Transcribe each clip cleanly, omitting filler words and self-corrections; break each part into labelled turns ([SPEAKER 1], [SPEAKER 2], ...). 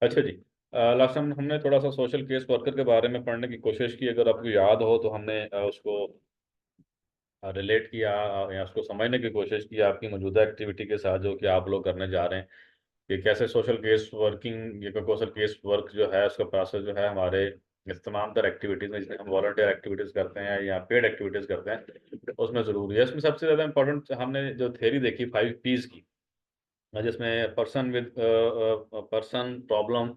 [SPEAKER 1] अच्छा जी। Last time हमने थोड़ा सा सोशल केस वर्कर के बारे में पढ़ने की कोशिश की, अगर आपको याद हो तो हमने उसको रिलेट किया या उसको समझने की कोशिश की आपकी मौजूदा एक्टिविटी के साथ जो कि आप लोग करने जा रहे हैं, कि कैसे सोशल केस वर्किंग या सोशल केस वर्क जो है उसका प्रोसेस जो है हमारे इस तमाम तर एक्टिविटीज़ में, जिसमें हम वॉलंटियर एक्टिविटीज़ करते हैं या पेड एक्टिविटीज़ करते हैं, उसमें ज़रूरी है। इसमें सबसे ज़्यादा इंपॉर्टेंट हमने जो थ्योरी देखी 5 Ps की, जिसमें पर्सन, प्रॉब्लम,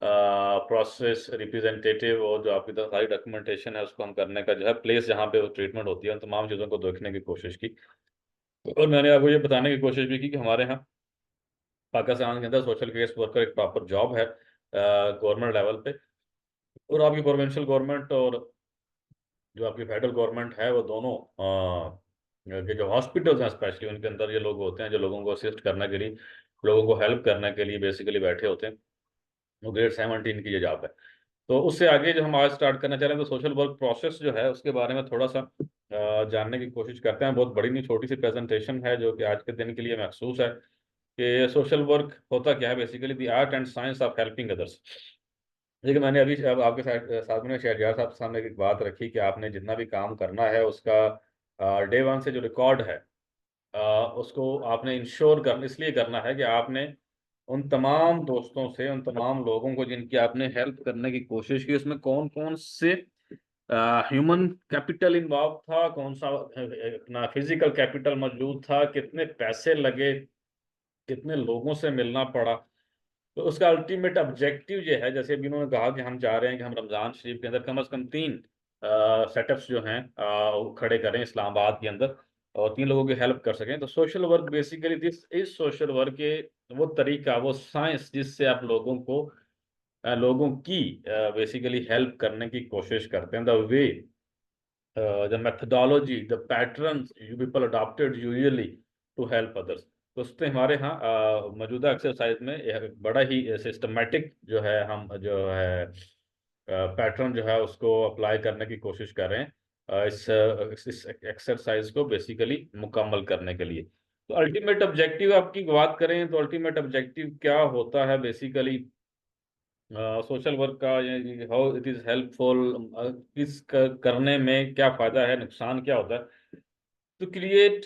[SPEAKER 1] प्रोसेस, रिप्रेजेंटेटिव, और जो आपकी तरफ सारी डॉक्यूमेंटेशन है उसको हम करने का जो है प्लेस जहाँ पे वो ट्रीटमेंट होती है, उन तमाम चीज़ों को देखने की कोशिश की। और मैंने आपको ये बताने की कोशिश भी की कि हमारे यहाँ पाकिस्तान के अंदर सोशल केस वर्कर एक प्रॉपर जॉब है गवर्नमेंट लेवल पे, और आपकी प्रोविंशियल गवर्नमेंट और जो आपकी फेडरल गवर्नमेंट है वो दोनों के जो हॉस्पिटल्स हैं स्पेशली उनके अंदर ये लोग होते हैं जो लोगों को असिस्ट करने के लिए, लोगों को हेल्प करने के लिए बेसिकली बैठे होते हैं। वो ग्रेड 17 की ये जॉब है। तो उससे आगे जो हम आज स्टार्ट करना चाह रहे हैं, तो सोशल वर्क प्रोसेस जो है उसके बारे में थोड़ा सा जानने की कोशिश करते हैं। बहुत बड़ी नहीं, छोटी सी प्रेजेंटेशन है जो कि आज के दिन के लिए मखसूस है कि सोशल वर्क होता क्या है। Basically the art and science of helping others. देखिए, मैंने अभी अब आपके साथ साथ में शहरयार साहब के सामने एक बात रखी कि आपने जितना भी काम करना है उसका डे वन से जो रिकॉर्ड है अ, उसको आपने इंश्योर करना, इसलिए करना है कि आपने उन तमाम दोस्तों से, उन तमाम लोगों को जिनकी आपने हेल्प करने की कोशिश की, उसमें कौन कौन से ह्यूमन कैपिटल इन्वॉल्व था, कौन सा अपना फिजिकल कैपिटल मौजूद था, कितने पैसे लगे, कितने लोगों से मिलना पड़ा। तो उसका अल्टीमेट ऑब्जेक्टिव ये है, जैसे अभी उन्होंने कहा कि हम चाह रहे हैं कि हम रमज़ान शरीफ के अंदर कम से कम 3 सेटअप्स जो हैं वो खड़े करें इस्लामाबाद के अंदर, और 3 लोगों की हेल्प कर सकें। तो social work basically this is social work के वो तरीका, वो साइंस जिससे आप लोगों की बेसिकली हेल्प करने की कोशिश करते हैं। The way, the methodology, the pattern you people adopted usually to help others. तो उससे हमारे यहाँ मौजूदा एक्सरसाइज में एक बड़ा ही सिस्टमेटिक जो है, हम जो है पैटर्न जो है उसको अप्लाई करने की कोशिश कर रहे हैं इस एक्सरसाइज को बेसिकली मुकम्मल करने के लिए। तो अल्टीमेट ऑब्जेक्टिव आपकी बात करें तो अल्टीमेट ऑब्जेक्टिव क्या होता है बेसिकली सोशल वर्क का, हाउ इट इज हेल्पफुल, करने में क्या फायदा है, नुकसान क्या होता है। To create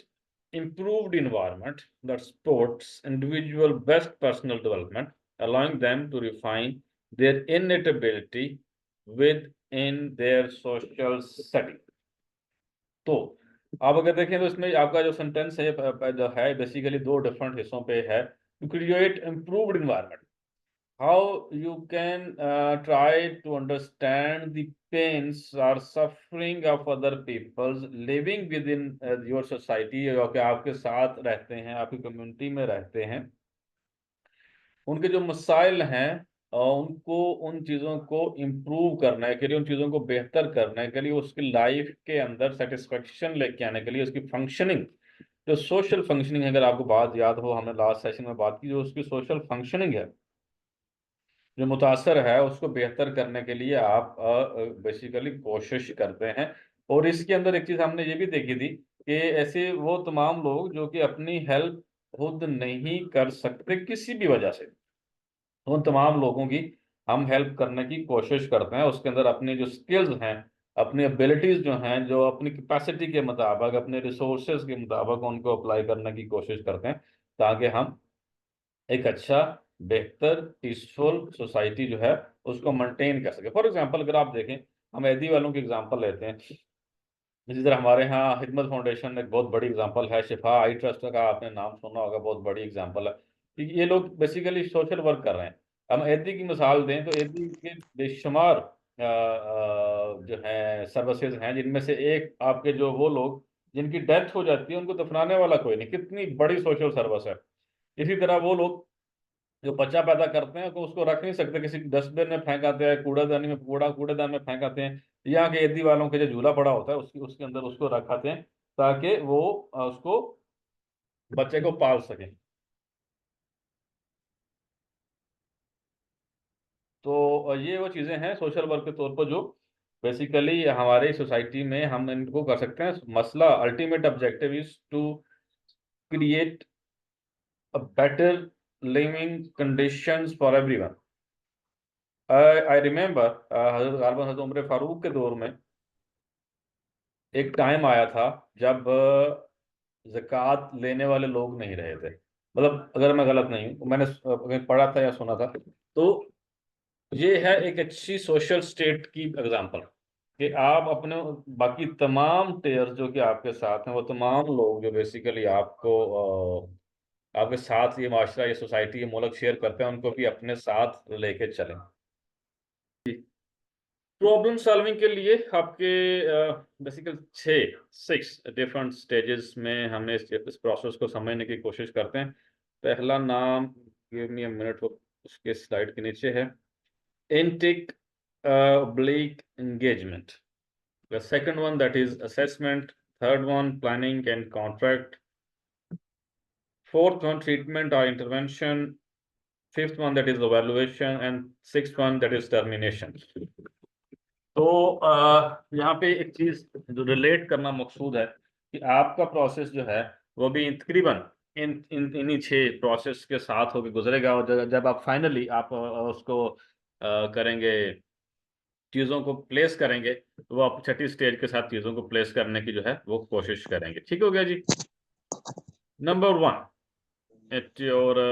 [SPEAKER 1] improved environment that supports individual best personal development, allowing them to refine their innate ability within their social setting। तो आप अगर देखें तो इसमें आपका जो सेंटेंस है जो है बेसिकली 2 डिफरेंट हिस्सों पे है। To create improved environment, how you can try to understand the pains or suffering of other peoples living within your society, जो कि आपके साथ रहते हैं, आपकी कम्युनिटी में रहते हैं, उनके जो मसाइल हैं उनको, उन चीज़ों को इम्प्रूव करने के लिए, उन चीज़ों को बेहतर करने के लिए, उसकी लाइफ के अंदर सेटिस्फेक्शन लेके आने के लिए, उसकी फंक्शनिंग, जो सोशल फंक्शनिंग है, अगर आपको बात याद हो हमने लास्ट सेशन में बात की, जो उसकी सोशल फंक्शनिंग है जो मुतासर है उसको बेहतर करने के लिए आप बेसिकली कोशिश करते हैं। और इसके अंदर एक चीज़ हमने ये भी देखी थी कि ऐसे वो तमाम लोग जो कि अपनी हेल्प खुद नहीं कर सकते किसी भी वजह से, उन तमाम लोगों की हम हेल्प करने की कोशिश करते हैं। उसके अंदर अपनी जो स्किल्स हैं, अपनी एबिलिटीज़ जो हैं, जो अपनी कैपेसिटी के मुताबिक, अपने रिसोर्सेज के मुताबिक उनको अप्लाई करने की कोशिश करते हैं, ताकि हम एक अच्छा, बेहतर, पीसफुल सोसाइटी जो है उसको मेंटेन कर सके। फॉर एग्जांपल अगर आप देखें, हम ऐदी वालों की एग्जांपल लेते हैं। जिस तरह हमारे यहाँ हिदमत फाउंडेशन एक बहुत बड़ी एग्जांपल है, शिफा आई ट्रस्ट का आपने नाम सुना होगा, बहुत बड़ी एग्जांपल है कि ये लोग बेसिकली सोशल वर्क कर रहे हैं। हम ऐदी की मिसाल दें तो ऐदी के बेशुमार जो है सर्विसेज हैं, जिनमें से एक आपके जो वो लोग जिनकी डेथ हो जाती है उनको दफनाने वाला कोई नहीं, कितनी बड़ी सोशल सर्विस है। इसी तरह वो लोग जो बच्चा पैदा करते हैं तो उसको रख नहीं सकते, किसी डस्टबिन में फेंक आते हैं, कूड़ेदान में फेंक आते हैं। यहाँ के एदी वालों के जो झूला पड़ा होता है उसके उसके अंदर उसको रखाते हैं, ताकि वो उसको, बच्चे को पाल सकें। तो ये वो चीज़ें हैं सोशल वर्क के तौर पर जो बेसिकली हमारे सोसाइटी में हम इनको कर सकते हैं। मसला, ultimate objective is to create a better living conditions for everyone. I remember हजरत गालिबन हजरत उमर फारूक के दौर में एक टाइम आया था जब ज़कात लेने वाले लोग नहीं रहे थे। मतलब अगर मैं गलत नहीं हूँ, मैंने कहीं पढ़ा था या सुना था, तो ये है एक अच्छी सोशल स्टेट की एग्जांपल कि आप अपने बाकी तमाम टेयर्स जो कि आपके साथ हैं, वो तमाम लोग जो बेसिकली आपको आपके साथ ये माशरा, ये सोसाइटी, ये मुल्क शेयर करते हैं, उनको भी अपने साथ लेके चलें। प्रॉब्लम सॉल्विंग के लिए आपके बेसिकली 6 डिफरेंट स्टेजेस में हमें इस प्रोसेस को समझने की कोशिश करते हैं। पहला नाम, गिव मी अ मिनट, वो उसके स्लाइड के नीचे है, intake oblique engagement. The second one, that is assessment. Third one, planning and contract. Fourth one, treatment or intervention. Fifth one, that is evaluation. And sixth one, that is termination. तो यहाँ पे एक चीज जो relate करना मकसूद है कि आपका प्रोसेस जो है वो भी तकरीबन इन इन इन्हीं 6 प्रोसेस के साथ होकर गुजरेगा, और जब आप फाइनली आप उसको करेंगे, चीज़ों को प्लेस करेंगे, तो वो आप छठी स्टेज के साथ चीज़ों को प्लेस करने की जो है वो कोशिश करेंगे। ठीक हो गया जी। Number 1, at your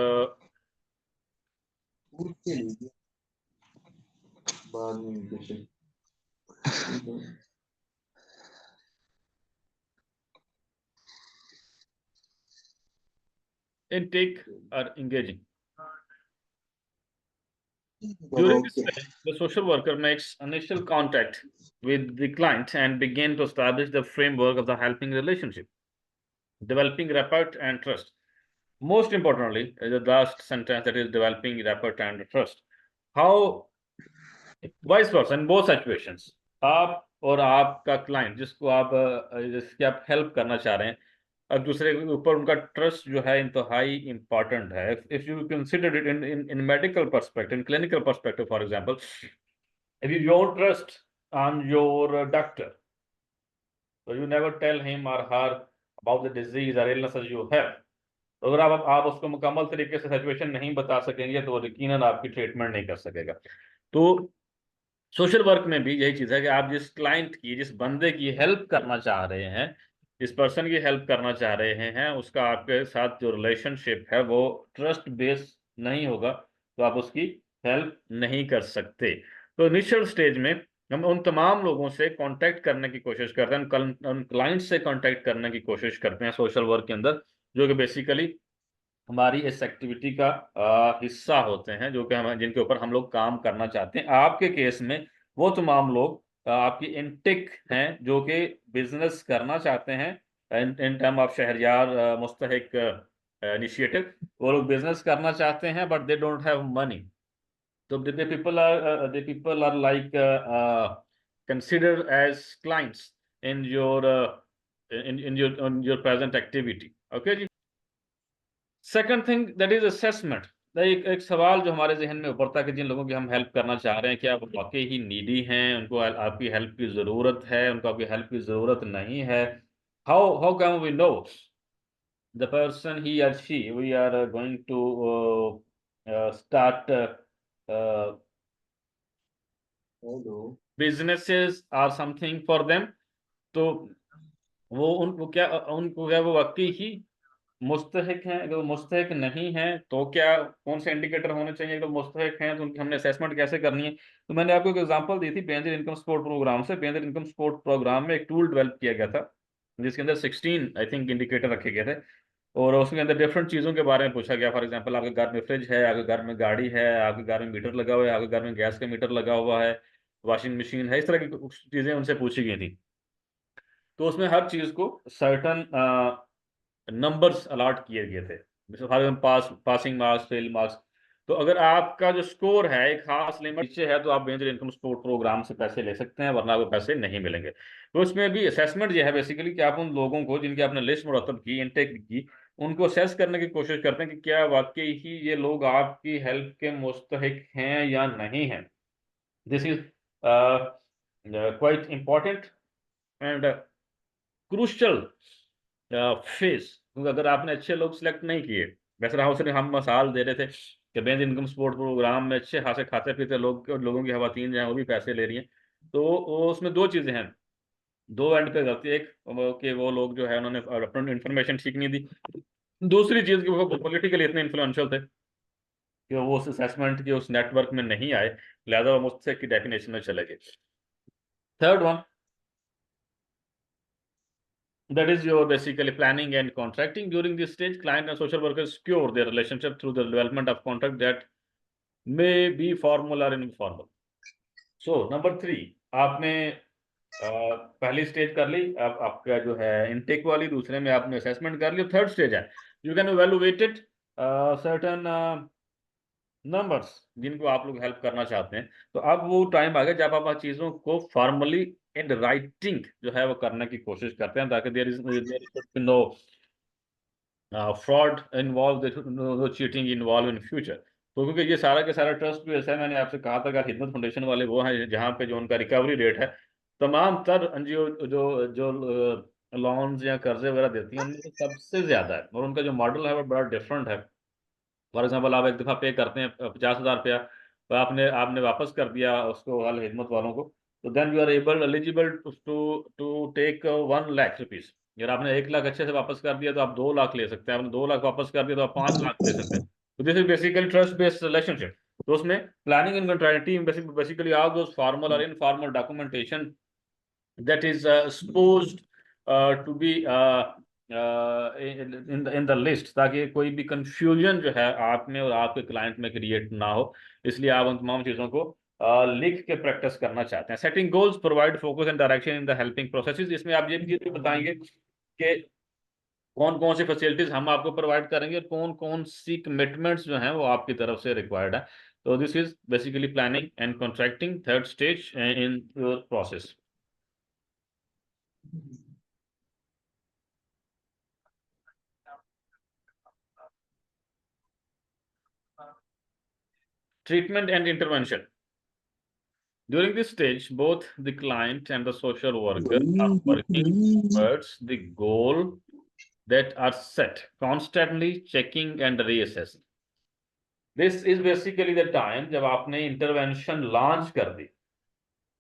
[SPEAKER 1] intake or engaging. During this stage, the social worker makes initial contact with the client and begin to establish the framework of the helping relationship, developing rapport and trust. Most importantly, the last sentence, that is developing rapport and trust. How vice versa in both situations, आप और आपका client जिसको आप जिसकी आप help करना चाह रहे हैं, अब दूसरे के ऊपर उनका ट्रस्ट जो है इंतहाई इंपॉर्टेंट है। If you consider it in medical perspective, in clinical perspective, for example, if you don't trust on your doctor, so you never tell him or her about the disease or illnesses you have. तो अगर आप उसको मुकम्मल तरीके से situation नहीं बता सकेंगे तो यकीनन आपकी ट्रीटमेंट नहीं कर सकेगा। तो सोशल वर्क में भी यही चीज़ है कि आप जिस क्लाइंट की, जिस बंदे की हेल्प करना चाह रहे हैं, जिस पर्सन की हेल्प करना चाह रहे हैं, उसका आपके साथ जो रिलेशनशिप है वो ट्रस्ट बेस्ड नहीं होगा, तो आप उसकी हेल्प नहीं कर सकते। तो इनिशियल स्टेज में हम उन तमाम लोगों से कॉन्टैक्ट करने की कोशिश करते हैं, उन क्लाइंट से कॉन्टैक्ट करने की कोशिश करते हैं सोशल वर्क के अंदर, जो कि बेसिकली हमारी इस एक्टिविटी का हिस्सा होते हैं, जो कि हम जिनके ऊपर हम लोग काम करना चाहते हैं। आपके केस में वो तमाम लोग आपकी इंटेक हैं जो कि बिजनेस करना चाहते हैं, इन टर्म ऑफ शहरयार मुस्तहिक इनिशिएटिव। वो लोग बिजनेस करना चाहते हैं but they don't have money, तो the people are like considered as clients in your present activity. Okay जी। Second thing, that is assessment. एक सवाल जो हमारे जहन में उभरता है कि जिन लोगों की हम हेल्प करना चाह रहे हैं, क्या वो वाकई ही नीडी हैं, उनको आपकी हेल्प की ज़रूरत है, उनको आपकी हेल्प की ज़रूरत नहीं है? How can we know the person, he और she, we are going to start businesses or something for them? तो वो उनको क्या वो वाकई ही मुस्तहिक हैं? अगर वो मुस्तहिक नहीं हैं तो क्या, कौन से इंडिकेटर होने चाहिए? अगर मुस्तहिक हैं तो उनकी हमने असेसमेंट कैसे करनी है? तो मैंने आपको एक एग्जांपल दी थी बेंजर इनकम सपोर्ट प्रोग्राम से। बेंजर इनकम सपोर्ट प्रोग्राम में एक टूल डेवलप किया गया था जिसके अंदर 16 आई थिंक इंडिकेटर रखे गए थे, और उसके अंदर डिफरेंट चीज़ों के बारे में पूछा गया। फॉर एग्जाम्पल, आपके घर में फ्रिज है, आपके घर में गाड़ी है, आपके घर में मीटर लगा हुआ है, आपके घर में गैस का मीटर लगा हुआ है, वॉशिंग मशीन है, इस तरह की कुछ चीज़ें उनसे पूछी गई थी। तो उसमें हर चीज़ को सर्टन नंबर्स अलॉट किए गए थे, जैसे for example passing marks, fail marks. तो अगर आपका जो स्कोर है एक खास लिमिट नीचे है तो आप बेंजर इनकम सपोर्ट प्रोग्राम से पैसे ले सकते हैं, वरना आपको पैसे नहीं मिलेंगे। तो इसमें भी असेसमेंट जो है बेसिकली कि आप उन लोगों को जिनकी आपने लिस्ट मुरतब की, इनटेक की, उनको असेस करने की कोशिश करते हैं कि क्या वाकई ही ये लोग आपकी हेल्प के मुस्तहिक हैं या नहीं हैं। This is quite important and crucial face, क्योंकि अगर आपने अच्छे लोग सिलेक्ट नहीं किए, वैसे राहुल सिर्फ हम मिसाल दे रहे थे कि बेंच इनकम सपोर्ट प्रोग्राम में अच्छे खासे खाते पीते लोगों की खवातीन जो है वो भी पैसे ले रही हैं। तो उसमें दो चीज़ें हैं, दो एंड पे गलती। एक कि वो लोग जो है उन्होंने अपनी इन्फॉर्मेशन ठीक नहीं दी, दूसरी चीज़ कि वो पॉलिटिकली इतने इन्फ्लुएंशियल थे कि वो उस असेसमेंट के उस नेटवर्क में नहीं आए, लिहाजा वो मुझसे की डेफिनेशन में चले गए। Third one, that is your basically planning and contracting. During this stage, client and social workers cure their relationship through the development of contract that may be formal or informal. So number 3, आपने पहली stage कर ली, अब आपका जो है intake वाली, दूसरे में आपने असेसमेंट कर ली, थर्ड स्टेज है you can evaluated certain numbers जिनको आप लोग हेल्प करना चाहते हैं। तो अब वो टाइम आ गया जब आप चीज़ों को फॉर्मली इन राइटिंग जो है वो करने की कोशिश करते हैं, ताकि there is no fraud involve, no cheating involve in future. तो क्योंकि ये सारा का सारा ट्रस्ट बेस है, मैंने आपसे कहा था कि हिदमत फाउंडेशन वाले वो हैं जहाँ पे जो उनका रिकवरी रेट है तमाम तर एनजीओ जो जो लोन्स या कर्जे वगैरह देती हैं उनमें से सबसे ज्यादा है, और उनका जो मॉडल है वो बड़ा डिफरेंट है। फॉर एग्जाम्पल, आप एक दफ़ा पे करते हैं 50,000 रुपया, तो आपने आपने वापस कर दिया उसको अल हिदमत वालों को, तो then you are eligible to to take 1 lakh rupees. अगर आपने 1 लाख अच्छे से वापस कर दिया तो आप 2 लाख ले सकते हैं, आपने 2 लाख वापस कर दिया तो आप 5 लाख ले सकते हैं। तो this is basically trust based relationship. तो उसमें planning and contracting basically all those formal और informal documentation that is supposed to be in the list, ताकि कोई भी कंफ्यूजन जो है आप में और आपके क्लाइंट में क्रिएट ना हो। इसलिए आप उन तमाम चीज़ों को लिख के प्रैक्टिस करना चाहते हैं। Setting goals provide focus and direction in the helping processes. इसमें आप ये भी बताएंगे कि कौन कौन सी फैसिलिटीज हम आपको प्रोवाइड करेंगे और कौन कौन सी कमिटमेंट्स जो हैं वो आपकी तरफ से रिक्वायर्ड है। तो this is basically planning and contracting, third stage in your process. Treatment and intervention. During this stage, both the client and the social worker are working towards the goal that are set, constantly checking and reassessing. This is basically the time जब आपने intervention launch कर दी।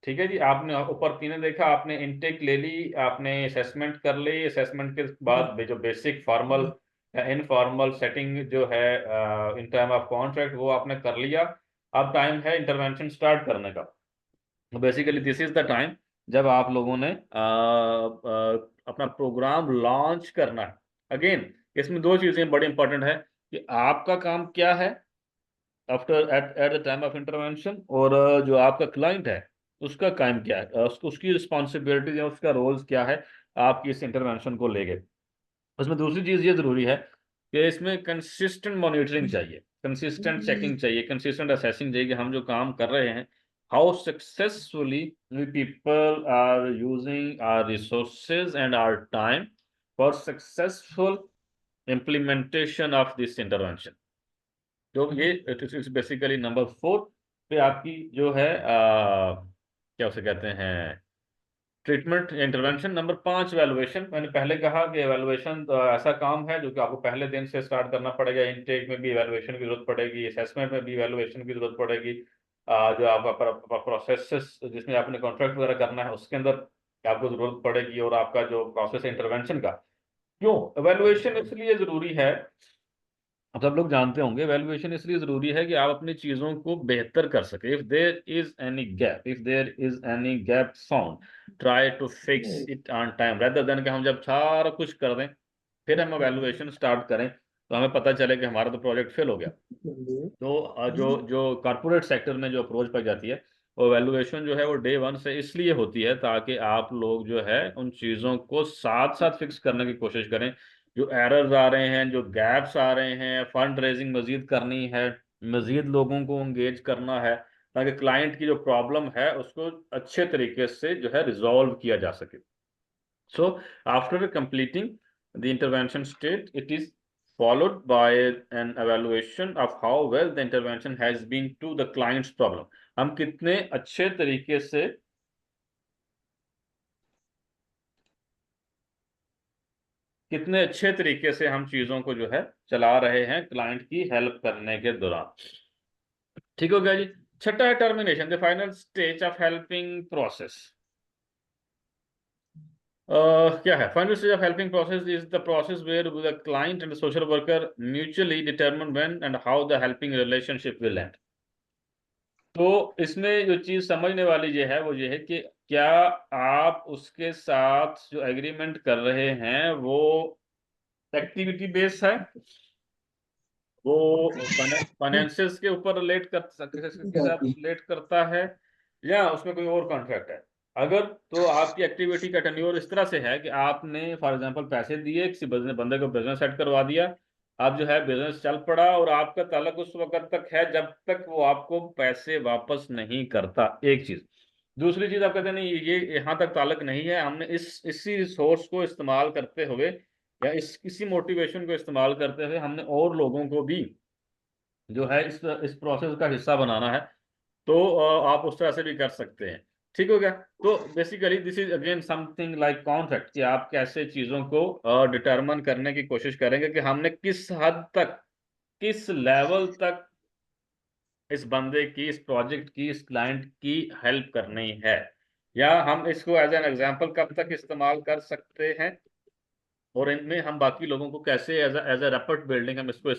[SPEAKER 1] ठीक है जी, आपने ऊपर तीनों देखा, आपने इनटेक ले ली, आपने असेसमेंट कर ली, असेसमेंट के बाद जो बेसिक फॉर्मल या इनफॉर्मल सेटिंग जो है इन टाइम ऑफ कॉन्ट्रैक्ट वो आपने कर लिया। अब टाइम है इंटरवेंशन स्टार्ट करने का। Basically this is the time जब आप लोगों ने अपना प्रोग्राम लॉन्च करना है। अगेन इसमें दो चीजें बड़ी इंपॉर्टेंट है कि आपका काम क्या है after at the time of intervention, और जो आपका क्लाइंट है उसका काम क्या है, उसकी रिस्पॉन्सिबिलिटीज या उसका रोल्स क्या है आपकी इस इंटरवेंशन को लेके। उसमें दूसरी चीज ये जरूरी है कि इसमें कंसिस्टेंट मॉनिटरिंग चाहिए, कंसिस्टेंट चेकिंग चाहिए, कंसिस्टेंट असेसिंग चाहिए कि हम जो काम कर रहे हैं how successfully we people are using our resources and our time for successful implementation of this intervention. तो ये इट्स बेसिकली नंबर 4 पे आपकी जो है क्या उसे कहते हैं ट्रीटमेंट इंटरवेंशन। Number 5 valuation. मैंने पहले कहा कि वैल्यूएशन ऐसा काम है जो कि आपको पहले दिन से स्टार्ट करना पड़ेगा। इनटेक में भी वैल्यूएशन की जरूरत पड़ेगी, असेसमेंट में भी वैल्यूएशन की जरूरत पड़ेगी, जो आपका प्रोसेस जिसमें आपने कॉन्ट्रैक्ट वगैरह करना है उसके अंदर आपको जरूरत पड़ेगी, और आपका जो प्रोसेस है इंटरवेंशन का। क्यों वैल्यूएशन इसलिए जरूरी है, अब सब लोग जानते होंगे वैल्यूएशन इसलिए जरूरी है कि आप अपनी चीजों को बेहतर कर सके। If there is any gap, if there is any gap found, try to fix it on time rather than कि हम जब सारा कुछ कर दें फिर हम वैल्यूएशन स्टार्ट करें तो हमें पता चले कि हमारा तो प्रोजेक्ट फेल हो गया। तो जो जो कॉर्पोरेट सेक्टर में जो अप्रोच पाई जाती है वो वैल्यूएशन जो है वो डे 1 से इसलिए होती है ताकि आप लोग जो है उन चीज़ों को साथ साथ फिक्स करने की कोशिश करें। जो एरर्स आ रहे हैं, जो गैप्स आ रहे हैं, फंड रेजिंग मजीद करनी है, मजीद लोगों को एंगेज करना है ताकि क्लाइंट की जो प्रॉब्लम है उसको अच्छे तरीके से जो है रिजॉल्व किया जा सके। So after completing the intervention state, it is followed by an evaluation of how well the intervention has been to the client's problem. हम कितने अच्छे तरीके से कितने अच्छे तरीके से हम चीजों को जो है चला रहे हैं क्लाइंट की हेल्प करने के दौरान। ठीक हो गया जी। छठा है termination, the final stage of helping process. क्या है final stage of helping process? Is the process where the client and social worker mutually determine when and how the helping relationship will end. तो इसमें जो चीज समझने वाली ये है वो ये है कि क्या आप उसके साथ जो एग्रीमेंट कर रहे हैं वो एक्टिविटी बेस्ड है, वो फाइनेंशियल्स के ऊपर रिलेट कर के साथ रिलेट करता है, या उसमें कोई और कॉन्ट्रैक्ट है। अगर तो आपकी एक्टिविटी का टेन्योर इस तरह से है कि आपने फॉर एग्जांपल पैसे दिए, किसी बिजनेस बंदे को बिजनेस सेट करवा दिया, आप जो है बिजनेस चल पड़ा और आपका ताल्लुक उस वक्त तक है जब तक वो आपको पैसे वापस नहीं करता, एक चीज। दूसरी चीज आप कहते हैं नहीं ये यहाँ तक ताल्लुक नहीं है, हमने इसी रिसोर्स को इस्तेमाल करते हुए या इसी मोटिवेशन को इस्तेमाल करते हुए हमने और लोगों को भी जो है इस प्रोसेस का हिस्सा बनाना है, तो आप उस तरह से भी कर सकते हैं। ठीक हो गया। तो basically this is again something like contract, कि आप कैसे चीजों को डिटरमिन करने की कोशिश करेंगे कि हमने किस हद तक, किस लेवल तक इस बंदे की, इस प्रोजेक्ट की, इस क्लाइंट की हेल्प करनी है, या हम इसको एज एन एग्जांपल कब तक इस्तेमाल कर सकते हैं, और इनमें हम बाकी लोगों को कैसे एज ए रैपट बिल्डिंग हम इसको